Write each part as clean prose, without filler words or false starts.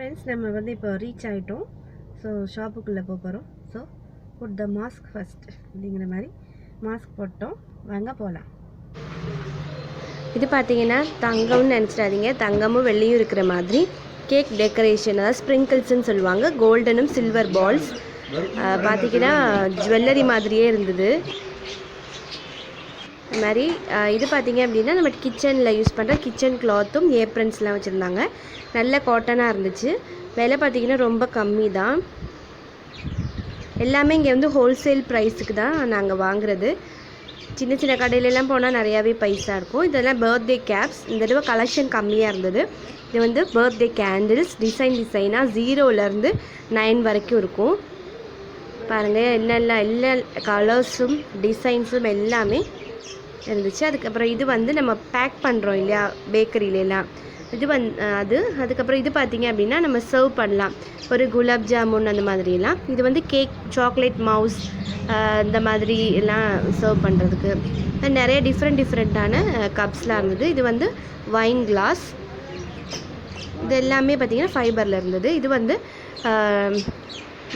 Friends, நம்ம வந்து இப்போ ரீச் ஆகிட்டோம். ஸோ ஷாப்புக்குள்ளே போகிறோம். So put the mask first அப்படிங்கிற மாதிரி மாஸ்க் போட்டோம். வாங்க போகலாம். இது பார்த்தீங்கன்னா தங்கம்னு நினச்சிடாதீங்க, தங்கமும் வெள்ளியும் இருக்கிற மாதிரி கேக் டெக்கரேஷன், அதாவது ஸ்ப்ரிங்கிள்ஸ்ன்னு சொல்லுவாங்க. கோல்டனும் சில்வர் பால்ஸ் பார்த்தீங்கன்னா ஜுவல்லரி மாதிரியே இருந்தது. இது மாதிரி இது பார்த்திங்க அப்படின்னா நம்ம கிச்சனில் யூஸ் பண்ணுற கிச்சன் கிளாத்தும் ஏப்ரன்ஸ்லாம் வச்சுருந்தாங்க. நல்ல காட்டனாக இருந்துச்சு. விலை பார்த்திங்கன்னா ரொம்ப கம்மி தான். எல்லாமே இங்கே வந்து ஹோல்சேல் ப்ரைஸுக்கு தான் நாங்கள் வாங்குறது. சின்ன சின்ன கடையிலலாம் போனால் நிறையாவே பைசா இருக்கும். இதெல்லாம் பர்த்டே கேப்ஸ். இந்த தடவை கலெக்ஷன் கம்மியாக இருந்தது. இது வந்து பர்த்டே கேண்டில்ஸ், டிசைனாக 0லேருந்து 9 வரைக்கும் இருக்கும். பாருங்கள், என்னெல்லாம் எல்லா கலர்ஸும் டிசைன்ஸும் எல்லாமே இருந்துச்சு. அதுக்கப்புறம் இது வந்து நம்ம பேக் பண்ணுறோம் இல்லையா பேக்கரியிலலாம், இது அதுக்கப்புறம் இது பார்த்திங்க அப்படின்னா நம்ம சர்வ் பண்ணலாம். ஒரு குலாப் ஜாமுன் அந்த மாதிரிலாம். இது வந்து கேக், சாக்லேட் மவுஸ் இந்த மாதிரி எல்லாம் சர்வ் பண்ணுறதுக்கு நிறைய டிஃப்ரெண்ட்டான கப்ஸ்லாம் இருந்தது. இது வந்து வைன் கிளாஸ். இது எல்லாமே பார்த்திங்கன்னா ஃபைபரில் இருந்தது. இது வந்து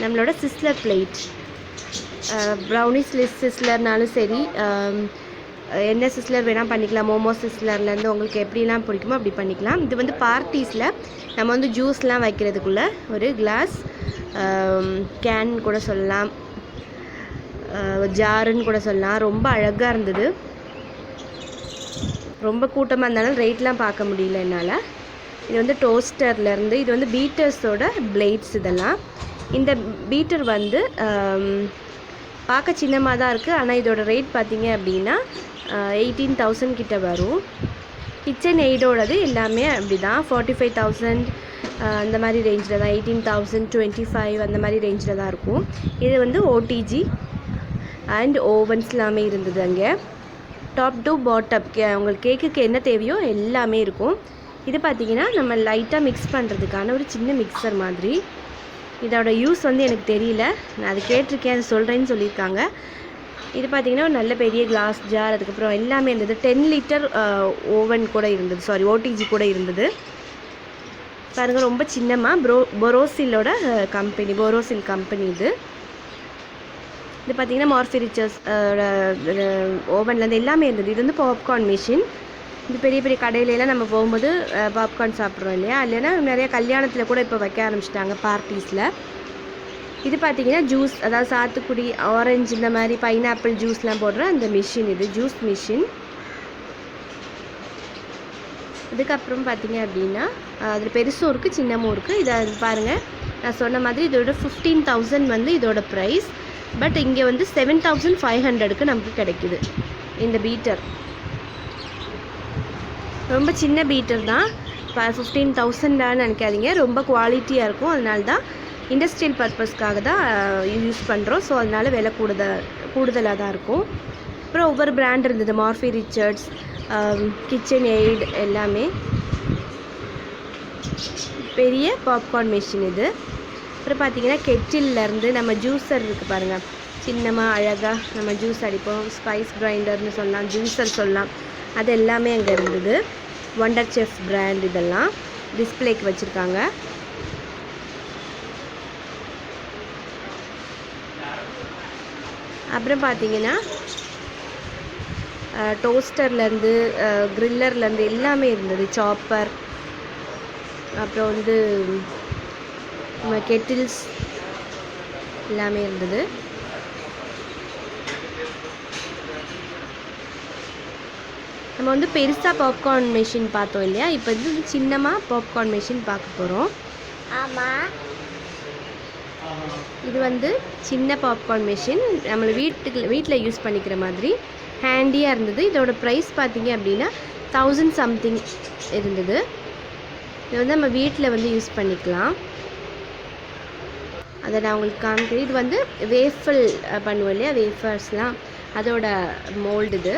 நம்மளோட சிஸ்லர் பிளேட். ப்ரௌனிஸ் சிஸ்லர்னாலும் சரி, என்ன சிஸ்லர் வேணால் பண்ணிக்கலாம். மோமோ சிஸ்லர்லேருந்து உங்களுக்கு எப்படிலாம் பிடிக்குமோ அப்படி பண்ணிக்கலாம். இது வந்து பார்ட்டிஸில் நம்ம வந்து ஜூஸ்லாம் வைக்கிறதுக்குள்ள ஒரு கிளாஸ், கேன் கூட சொல்லலாம், ஜாருன்னு கூட சொல்லலாம். ரொம்ப அழகாக இருந்தது. ரொம்ப கூட்டமாக இருந்தாலும் ரேட்லாம் பார்க்க முடியல என்னால். இது வந்து டோஸ்டர்லேருந்து, இது வந்து பீட்டர்ஸோட பிளேட்ஸ். இதெல்லாம் இந்த பீட்டர் வந்து பார்க்க சின்னமாக தான் இருக்குது. ஆனால் இதோட ரேட் பார்த்திங்க அப்படின்னா 18,000 கிட்ட வரும். கிச்சன் எய்டோடது எல்லாமே அப்படி தான் 45,000 அந்த மாதிரி ரேஞ்சில் தான், 18,000, 25 அந்த மாதிரி ரேஞ்சில் தான் இருக்கும். இது வந்து ஓடிஜி அண்ட் ஓவன்ஸ் எல்லாமே இருந்தது. அங்கே டாப் டு பாட்டம் உங்களுக்கு கேக்குக்கு என்ன தேவையோ எல்லாமே இருக்கும். இது பார்த்திங்கன்னா நம்ம லைட்டாக மிக்ஸ் பண்ணுறதுக்கான ஒரு சின்ன மிக்சர் மாதிரி. இதோட யூஸ் வந்து எனக்கு தெரியல, நான் அது கேட்டிருக்கேன், அது சொல்கிறேன்னு சொல்லியிருக்காங்க. இது பார்த்திங்கன்னா ஒரு நல்ல பெரிய கிளாஸ் ஜார், அதுக்கப்புறம் எல்லாமே இருந்தது. 10 லிட்டர் ஓவன் கூட இருந்தது, ஓடிஜி கூட இருந்தது. பாருங்கள், ரொம்ப சின்னமாக போரோசில் கம்பெனி இது. இது பார்த்திங்கன்னா மார்ஃபி ரிச்சர்ஸ் ஓவன்லேருந்து எல்லாமே இருந்தது. இது வந்து பாப்கார்ன் மிஷின். இது பெரிய பெரிய கடையிலலாம் நம்ம போகும்போது பாப்கார்ன் சாப்பிட்றோம் இல்லையா, இல்லைன்னா நிறைய கல்யாணத்தில் கூட இப்போ வைக்க ஆரம்பிச்சிட்டாங்க பார்ட்டிஸில். இது பார்த்திங்கன்னா ஜூஸ், அதாவது சாத்துக்குடி, ஆரஞ்சு, இந்த மாதிரி பைனாப்பிள் ஜூஸ்லாம் போடுற அந்த மிஷின். இது ஜூஸ் மிஷின். அதுக்கப்புறம் பார்த்திங்க அப்படின்னா அதில் பெருசும் இருக்குது, சின்னமும் இருக்குது. இதை பாருங்கள், நான் சொன்ன மாதிரி இதோட 15,000 வந்து இதோட ப்ரைஸ். பட் இங்கே வந்து 7,500க்கு நமக்கு கிடைக்குது இந்த பீட்டர். ரொம்ப சின்ன பீட்டர் தான். 15,000 நினைக்காதீங்க, ரொம்ப குவாலிட்டியாக இருக்கும். அதனால தான் இண்டஸ்ட்ரியல் பர்பஸ்க்காக தான் யூஸ் பண்ணுறோம். ஸோ அதனால் விலை கூடுதலாக தான் இருக்கும். அப்புறம் ஒவ்வொரு பிராண்ட் இருந்தது, மார்ஃபி ரிச்சர்ட்ஸ், கிச்சன் எய்ட் எல்லாமே. பெரிய பாப்கார்ன் மிஷின் இது. அப்புறம் பார்த்திங்கன்னா கெட்டில்லேருந்து நம்ம ஜூஸர் இருக்குது பாருங்கள், சின்னமாக அழகாக நம்ம ஜூஸ் அடிப்போம். ஸ்பைஸ் கிரைண்டர்னு சொல்லலாம், ஜூஸர் சொல்லலாம். அது எல்லாமே அங்கே இருந்தது. வண்டர் செஃப் பிராண்ட் இதெல்லாம் டிஸ்பிளேக்கு வச்சுருக்காங்க. அப்புறம் பார்த்திங்கன்னா டோஸ்டர்லேருந்து க்ரில்லர்லேருந்து எல்லாமே இருந்தது. சாப்பர், அப்புறம் வந்து கெட்டில்ஸ் எல்லாமே இருந்தது. நம்ம வந்து பெருசாக பாப்கார்ன் மிஷின் பார்த்தோம் இல்லையா, இப்போ இது சின்னமாக பாப்கார்ன் மிஷின் பார்க்க போகிறோம். ஆமாம், இது வந்து சின்ன பாப்கார்ன் மிஷின், நம்மளை வீட்டில் யூஸ் பண்ணிக்கிற மாதிரி ஹேண்டியாக இருந்தது. இதோட ப்ரைஸ் பார்த்திங்க அப்படின்னா 1000 சம்திங் இருந்தது. இது வந்து நம்ம வீட்டில் வந்து யூஸ் பண்ணிக்கலாம். அதை நான் உங்களுக்கு காமிக்கிறேன். இது வந்து வேஃபல் பண்ணுவோம் இல்லையா, வேஃபர்ஸ்லாம், அதோட மோல்டு இது.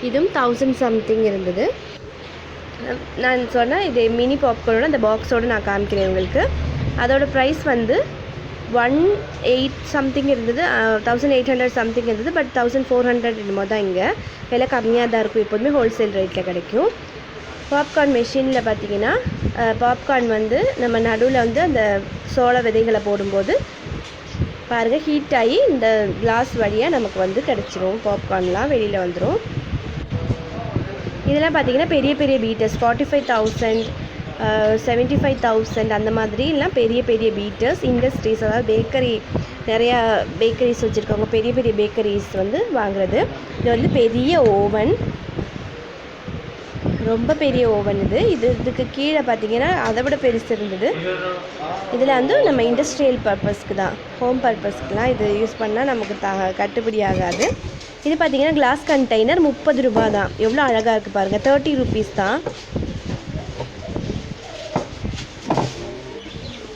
இதுவும் 1000 சம்திங் இருந்தது. நான் சொன்னேன், இது மினி பாப்கார்னோட அந்த பாக்ஸோடு நான் காமிக்கிறேன் உங்களுக்கு. அதோட ப்ரைஸ் வந்து 1,800 சம்திங் இருந்தது, 1,800 சம்திங் இருந்தது. பட் 1,400 என்னமோ தான். இங்கே விலை கம்மியாக தான் இருக்கும், எப்போதுமே ஹோல்சேல் ரேட்டில் கிடைக்கும். பாப்கார்ன் மெஷினில் பார்த்திங்கன்னா பாப்கார்ன் வந்து நம்ம நடுவில் வந்து அந்த சோள விதைகளை போடும்போது பாருங்கள் ஹீட் ஆகி இந்த கிளாஸ் வழியாக நமக்கு வந்து கிடச்சிரும். பாப்கார்ன்லாம் வெளியில் வந்துடும். இதெல்லாம் பார்த்திங்கன்னா பெரிய பெரிய பீட்டர்ஸ் 45,000 75,000 அந்த மாதிரிலாம் பெரிய பெரிய பீட்டர்ஸ். இண்டஸ்ட்ரீஸ், அதாவது பேக்கரி, நிறையா பேக்கரிஸ் வச்சுருக்கவங்க, பெரிய பெரிய பேக்கரிஸ் வந்து வாங்குறது. இது வந்து பெரிய ஓவன், ரொம்ப பெரிய ஓவன் இது. இதுக்கு கீழே பார்த்திங்கன்னா அதை விட பெருசு இருந்தது. இதில் வந்து நம்ம இண்டஸ்ட்ரியல் பர்பஸ்க்கு தான், ஹோம் பர்பஸ்க்குலாம் இது யூஸ் பண்ணால் நமக்கு கட்டுப்படி ஆகாது. இது பார்த்திங்கன்னா கிளாஸ் கண்டெய்னர் 30 ரூபா தான். எவ்வளோ அழகாக இருக்குது பாருங்கள். 30 rupees தான்.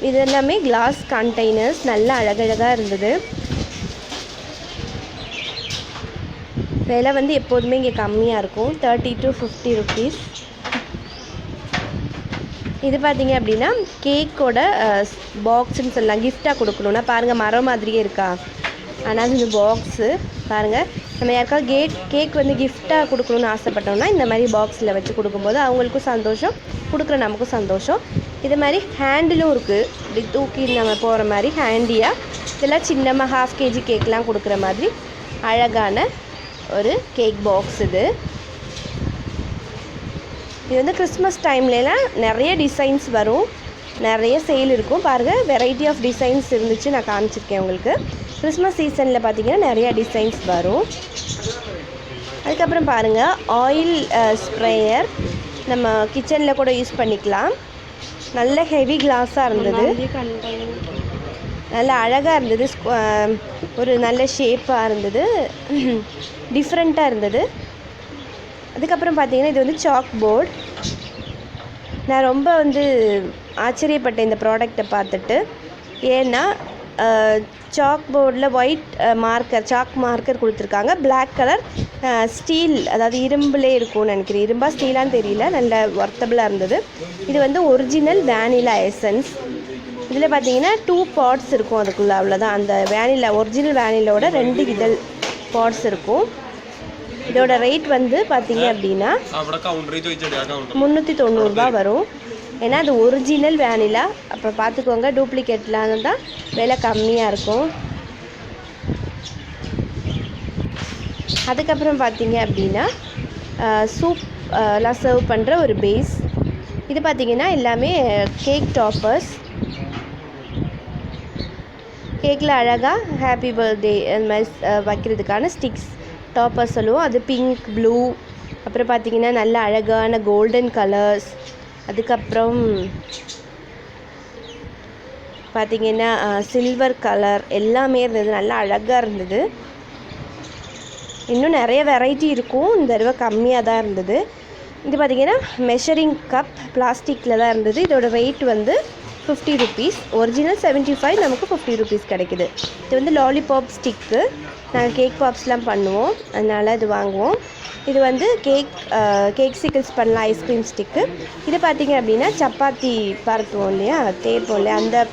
இது எல்லாமே கிளாஸ் கண்டெய்னர்ஸ், நல்ல அழகழகாக இருந்தது. விலை வந்து எப்போதுமே இங்கே கம்மியாக இருக்கும், 30 to 50 rupees. இது பார்த்திங்க அப்படின்னா கேக்கோட பாக்ஸுன்னு சொல்லலாம், கிஃப்டாக கொடுக்கணுன்னா. பாருங்கள் மரம் மாதிரியே இருக்கா, ஆனால் இது பாக்ஸு பாருங்கள். நம்ம யாருக்காவது கேக் வந்து கிஃப்டாக கொடுக்கணுன்னு ஆசைப்பட்டோம்னா இந்த மாதிரி பாக்ஸில் வச்சு கொடுக்கும்போது அவங்களுக்கும் சந்தோஷம், கொடுக்குற நமக்கும் சந்தோஷம். இது மாதிரி ஹேண்டிலும் இருக்குது, இப்படி தூக்கி நம்ம போகிற மாதிரி ஹேண்டியாக. இதெல்லாம் சின்னமாக 1/2 kg கேக்லாம் கொடுக்குற மாதிரி அழகான ஒரு கேக் பாக்ஸ் இது. இது வந்து கிறிஸ்மஸ் டைம்லலாம் நிறைய டிசைன்ஸ் வரும், நிறைய சேல் இருக்கும். பாருங்கள் வெரைட்டி ஆஃப் டிசைன்ஸ் இருந்துச்சு, நான் காமிச்சிருக்கேன் உங்களுக்கு. கிறிஸ்மஸ் சீசனில் பார்த்திங்கன்னா நிறையா டிசைன்ஸ் வரும். அதுக்கப்புறம் பாருங்கள் ஆயில் ஸ்ப்ரேயர், நம்ம கிச்சனில் கூட யூஸ் பண்ணிக்கலாம். நல்ல ஹெவி கிளாஸாக இருந்தது, நல்ல அழகாக இருந்தது, ஒரு நல்ல ஷேப்பாக இருந்தது, டிஃப்ரெண்ட்டாக இருந்தது. அதுக்கப்புறம் பார்த்திங்கன்னா இது வந்து சாக் போர்டு. நான் ரொம்ப வந்து ஆச்சரியப்பட்டேன் இந்த ப்ராடக்டை பார்த்துட்டு. ஏன்னா சாக் போர்டில் ஒயிட் சாக் மார்க்கர் கொடுத்துருக்காங்க. பிளாக் கலர் ஸ்டீல், அதாவது இரும்புலே இருக்கும்னு நினைக்கிறேன், இரும்பா ஸ்டீலான்னு தெரியல, நல்ல ஒர்த்தபிளாக இருந்தது. இது வந்து ஒரிஜினல் வேனிலா எசன்ஸ். இதில் பார்த்தீங்கன்னா 2 parts இருக்கும் அதுக்குள்ளே, அவ்வளோதான். அந்த வேனிலா, ஒரிஜினல் வேனிலாவோட 2 இதழ் பார்ட்ஸ் இருக்கும். இதோட ரேட் வந்து பார்த்தீங்க அப்படின்னா 390 ரூபா வரும். ஏன்னா அது ஒரிஜினல் வேனிலா. அப்போ பார்த்துக்கோங்க, டூப்ளிகேட்லாம் தான் விலை கம்மியாக இருக்கும். அதுக்கப்புறம் பார்த்தீங்க அப்படின்னா சூப்லாம் சர்வ் பண்ணுற ஒரு பேஸ். இது பார்த்திங்கன்னா எல்லாமே கேக் டாப்பர்ஸ். கேக்கில் அழகாக ஹாப்பி பர்த்டே அந்த மாதிரி வைக்கிறதுக்கான ஸ்டிக்ஸ் டாப்பர்ஸ் சொல்லுவோம். அது பிங்க், ப்ளூ, அப்புறம் பார்த்திங்கன்னா நல்ல அழகான கோல்டன் கலர்ஸ். அதுக்கப்புறம் பார்த்திங்கன்னா சில்வர் கலர் எல்லாமே இருந்தது, நல்லா அழகாக இருந்தது. இன்னும் நிறைய வெரைட்டி இருக்கும், இந்த தடவை கம்மியாக தான் இருந்தது. இது பார்த்திங்கன்னா மெஷரிங் கப் பிளாஸ்டிக்கில் தான் இருந்தது. இதோட வெயிட் வந்து 50 rupees. ஒரிஜினல் 75, நமக்கு 50 rupees கிடைக்குது. இது வந்து லாலிபாப் ஸ்டிக்கு. நாங்கள் கேக் பாப்ஸ்லாம் பண்ணுவோம், அதனால் இது வாங்குவோம். இது வந்து கேக் சிக்கிள்ஸ் பண்ணலாம், ஐஸ்கிரீம் ஸ்டிக்கு. இது பார்த்திங்க அப்படின்னா சப்பாத்தி பரத்துவோம் இல்லையா, தேய்ப்போம் இல்லையா, அந்த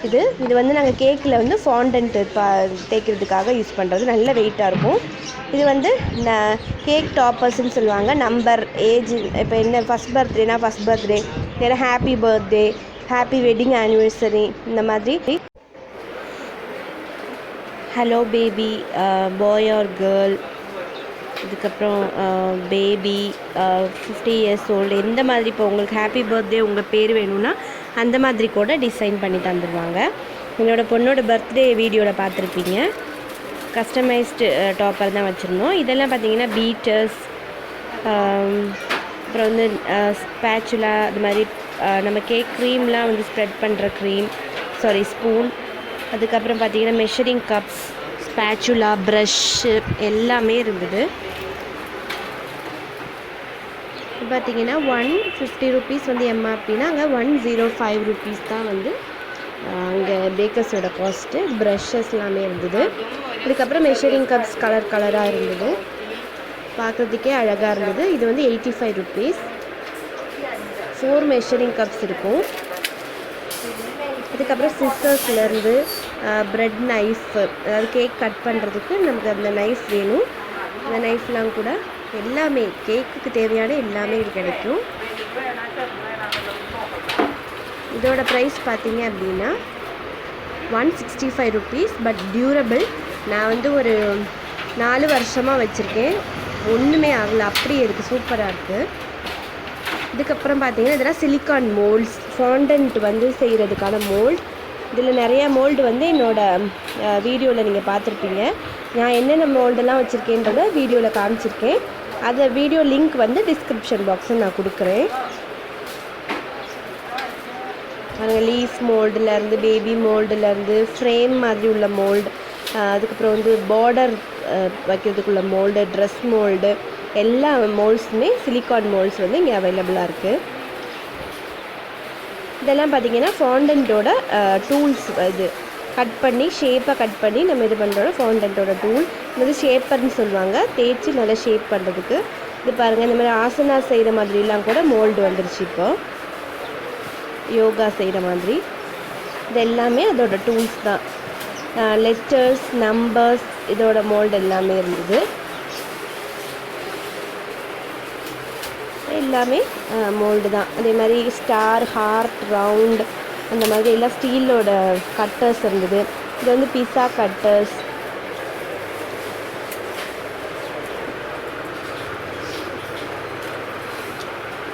இது வந்து நாங்கள் கேக்கில் வந்து ஃபாண்டன்ட்டு தேய்க்கிறதுக்காக யூஸ் பண்ணுறது. நல்ல வெயிட்டாக இருக்கும். இது வந்து கேக் டாப்பர்ஸ்ன்னு சொல்லுவாங்க. நம்பர், ஏஜ், இப்போ என்ன ஃபஸ்ட் பர்த்டேனா ஃபஸ்ட் பர்த்டே, இல்லைன்னா happy birthday, happy wedding anniversary, இந்த மாதிரி. Hello baby, boy or girl, இதுக்கப்புறம் பேபி 50 years old, எந்த மாதிரி இப்போ உங்களுக்கு ஹாப்பி பர்த்டே உங்கள் பேர் வேணும்னா அந்த மாதிரி கூட டிசைன் பண்ணி தந்துடுவாங்க. என்னோடய பொண்ணோட பர்த்டே வீடியோவில் பார்த்துருப்பீங்க, கஸ்டமைஸ்டு டாப்பர் தான் வச்சுருந்தோம். இதெல்லாம் பார்த்திங்கன்னா பீட்டர்ஸ், அப்புறம் வந்து ஸ்பேச்சுலா, அது மாதிரி நம்ம கேக் க்ரீம்லாம் வந்து ஸ்ப்ரெட் பண்ணுற ஸ்பூன். அதுக்கப்புறம் பார்த்திங்கன்னா மெஷரிங் கப்ஸ், ஸ்பேச்சுலா, ப்ரஷ்ஷு எல்லாமே இருந்தது. பார்த்திங்கன்னா 150 rupees வந்து எம்ஆர்பினா அங்கே 105 rupees தான் வந்து அங்கே பேக்கர்ஸோட காஸ்ட்டு. ப்ரஷ்ஷஸ் எல்லாமே இருந்தது. இதுக்கப்புறம் மெஷரிங் கப்ஸ் கலராக இருந்தது, பார்க்குறதுக்கே அழகாக இருந்தது. இது வந்து 85 rupees. 4 மெஷரிங் கப்ஸ் இருக்கும். அதுக்கப்புறம் சிஸ்ஸர்ஸ்லேருந்து ப்ரெட் நைஃப், அதாவது கேக் கட் பண்ணுறதுக்கு நமக்கு அந்த நைஃப் வேணும். அந்த நைஃப்லாம் கூட எல்லாமே கேக்குக்கு தேவையான எல்லாமே இது கிடைக்கும். இதோட ப்ரைஸ் பார்த்தீங்க அப்படின்னா 165 rupees. But durable. நான் வந்து ஒரு 4 வருஷமாக வச்சுருக்கேன், ஒன்றுமே ஆகலை, அப்படியே இருக்குது, சூப்பராக இருக்குது. இதுக்கப்புறம் பார்த்தீங்கன்னா இதெல்லாம் சிலிக்கான் மோல்ட்ஸ், ஃபாண்டன்ட் வந்து செய்கிறதுக்கான மோல்ட். இதில் நிறையா மோல்டு வந்து என்னோடய வீடியோவில் நீங்கள் பார்த்துருப்பீங்க. நான் என்னென்ன மோல்டெல்லாம் வச்சுருக்கேன்றதை வீடியோவில் காமிச்சிருக்கேன். அதை வீடியோ லிங்க் வந்து டிஸ்கிரிப்ஷன் பாக்ஸில் நான் கொடுக்குறேன். லீஃப் மோல்டுலேருந்து பேபி மோல்டுலேருந்து ஃப்ரேம் மாதிரி உள்ள மோல்டு, அதுக்கப்புறம் வந்து பார்டர் வைக்கிறதுக்குள்ள மோல்டு, ட்ரெஸ் மோல்டு, எல்லா மோல்ட்ஸுமே சிலிக்கான் மோல்ட்ஸ் வந்து இங்கே அவைலபிளாக இருக்குது. இதெல்லாம் பார்த்திங்கன்னா ஃபாண்டன்ட்டோட டூல்ஸ். இது கட் பண்ணி ஷேப்பாக கட் பண்ணி நம்ம இது பண்ணுறோட ஃபாண்டன்ட்டோட டூல். இது ஷேப்பர்னு சொல்லுவாங்க, தேய்ச்சி நல்லா ஷேப் பண்ணுறதுக்கு. இது பாருங்கள், இந்த மாதிரி ஆசனா செய்கிற மாதிரிலாம் கூட மோல்டு வந்துருச்சு. இப்போ யோகா செய்கிற மாதிரி இது எல்லாமே அதோட டூல்ஸ் தான். லெட்டர்ஸ், நம்பர்ஸ், இதோட மோல்டு எல்லாமே இருந்தது. எல்லாமே மோல்டு தான். அதே மாதிரி ஸ்டார், ஹார்ட், ரவுண்ட், அந்த மாதிரி எல்லாம் ஸ்டீலோட கட்டர்ஸ் இருந்தது. இது வந்து பிஸா கட்டர்ஸ்.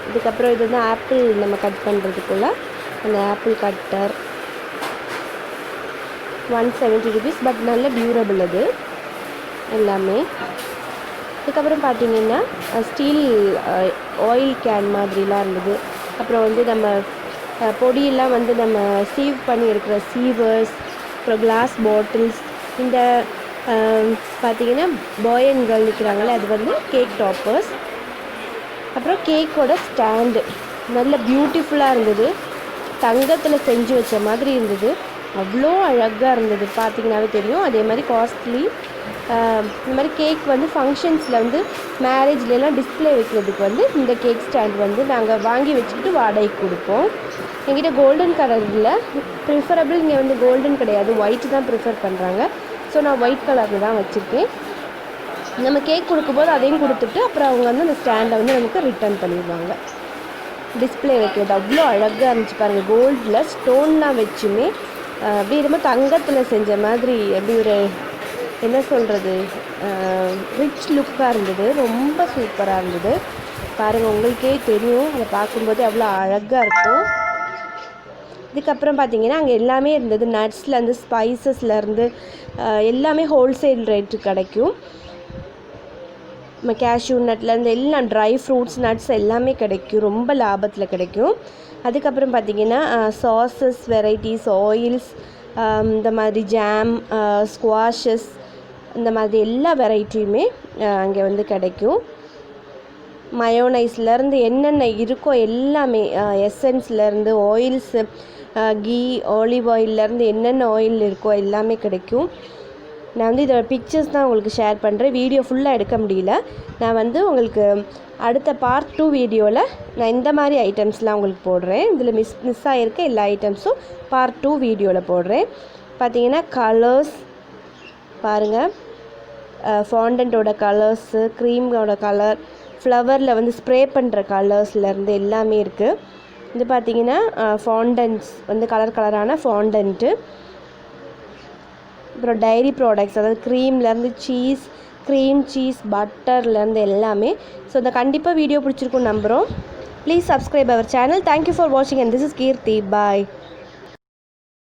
இதுக்கப்புறம் இது வந்து ஆப்பிள் நம்ம கட் பண்ணுறதுக்குள்ள அந்த ஆப்பிள் கட்டர் 170 rupees. பட் நல்ல டியூரபிள் அது எல்லாமே. அதுக்கப்புறம் பார்த்திங்கன்னா ஸ்டீல் ஆயில் கேன் மாதிரிலாம் இருந்தது. அப்புறம் வந்து நம்ம பொடியெல்லாம் வந்து நம்ம சீவ் பண்ணி இருக்கிற சீவர்ஸ், அப்புறம் கிளாஸ் பாட்டில்ஸ். இந்த பார்த்திங்கன்னா பாய் அண்ட் கேர்ள் இருக்கிறாங்களே, அது வந்து கேக் டாப்பர்ஸ். அப்புறம் கேக்கோட ஸ்டாண்டு நல்ல பியூட்டிஃபுல்லாக இருந்தது, தங்கத்தில் செஞ்சு வச்ச மாதிரி இருந்தது, அவ்வளோ அழகாக இருந்தது, பார்த்திங்கனாவே தெரியும். அதே மாதிரி காஸ்ட்லி. இந்த மாதிரி கேக் வந்து ஃபங்க்ஷன்ஸில் வந்து மேரேஜ்லாம் டிஸ்பிளே வைக்கிறதுக்கு வந்து இந்த கேக் ஸ்டாண்ட் வந்து நாங்கள் வாங்கி வச்சுக்கிட்டு வாடகைக்கு கொடுப்போம். எங்கிட்ட கோல்டன் கலர் இல்லை, ப்ரிஃபரபிள் இங்கே வந்து கோல்டன் கிடையாது, ஒயிட் தான் ப்ரிஃபர் பண்ணுறாங்க. ஸோ நான் ஒயிட் கலரில் தான் வச்சுருக்கேன். நம்ம கேக் கொடுக்கும்போது அதையும் கொடுத்துட்டு அப்புறம் அவங்க வந்து அந்த ஸ்டாண்டை வந்து நமக்கு ரிட்டர்ன் பண்ணிடுவாங்க. டிஸ்பிளே வைக்கிறது அவ்வளோ அழகாக இருந்துச்சு பாருங்கள். கோல்டில் ஸ்டோன்லாம் வச்சுமே அப்படி ரொம்ப தங்கத்தில் செஞ்ச மாதிரி, எப்படி ஒரு என்ன சொல்கிறது, ரிச் லுக்காக இருந்தது, ரொம்ப சூப்பராக இருந்தது. பாருங்கள், உங்களுக்கே தெரியும், அதை பார்க்கும்போது அவ்வளோ அழகாக இருக்கும். இதுக்கப்புறம் பார்த்திங்கன்னா அங்கே எல்லாமே இருந்தது, நட்ஸ்லேருந்து ஸ்பைசஸ்லேருந்து எல்லாமே ஹோல்சேல் ரேட்டு கிடைக்கும். நம்ம கேஷ்யூ நட்லேருந்து எல்லாம் ட்ரை ஃப்ரூட்ஸ், நட்ஸ் எல்லாமே கிடைக்கும், ரொம்ப லாபத்தில் கிடைக்கும். அதுக்கப்புறம் பார்த்திங்கன்னா சாஸஸ், வெரைட்டிஸ், ஆயில்ஸ், இந்த மாதிரி ஜாம், ஸ்குவாஷஸ், இந்த மாதிரி எல்லா வெரைட்டியுமே அங்கே வந்து கிடைக்கும். மயோனைஸ்லேருந்து என்னென்ன இருக்கோ எல்லாமே, எசன்ஸ்லேருந்து ஆயில்ஸு, கீ, ஆலிவ் ஆயிலேருந்து என்னென்ன ஆயில் இருக்கோ எல்லாமே கிடைக்கும். நான் வந்து இதோட பிக்சர்ஸ் தான் உங்களுக்கு ஷேர் பண்ணுறேன், வீடியோ ஃபுல்லாக எடுக்க முடியல. நான் வந்து உங்களுக்கு அடுத்த பார்ட் 2 வீடியோவில் நான் இந்த மாதிரி ஐட்டம்ஸ்லாம் உங்களுக்கு போடுறேன். இதில் மிஸ் ஆகிருக்க எல்லா ஐட்டம்ஸும் பார்ட் 2 வீடியோவில் போடுறேன். பார்த்திங்கன்னா கலர்ஸ் பாருங்கள், ஃபாண்டன்ட்டோட கலர்ஸு, க்ரீமோட கலர், ஃப்ளவரில் வந்து ஸ்ப்ரே பண்ணுற கலர்ஸ்லேருந்து எல்லாமே இருக்குது. இது பார்த்திங்கன்னா ஃபாண்டன்ட்ஸ் வந்து கலர் கலரான ஃபாண்டன்ட்டு. அப்புறம் டைரி ப்ராடக்ட்ஸ், அதாவது க்ரீம்லேருந்து சீஸ், க்ரீம் சீஸ், பட்டர்லேருந்து எல்லாமே. ஸோ இந்த கண்டிப்பாக வீடியோ பிடிச்சிருக்கும் நம்புகிறோம். Please subscribe our channel. Thank you for வாட்சிங் and this is Keerthi. Bye.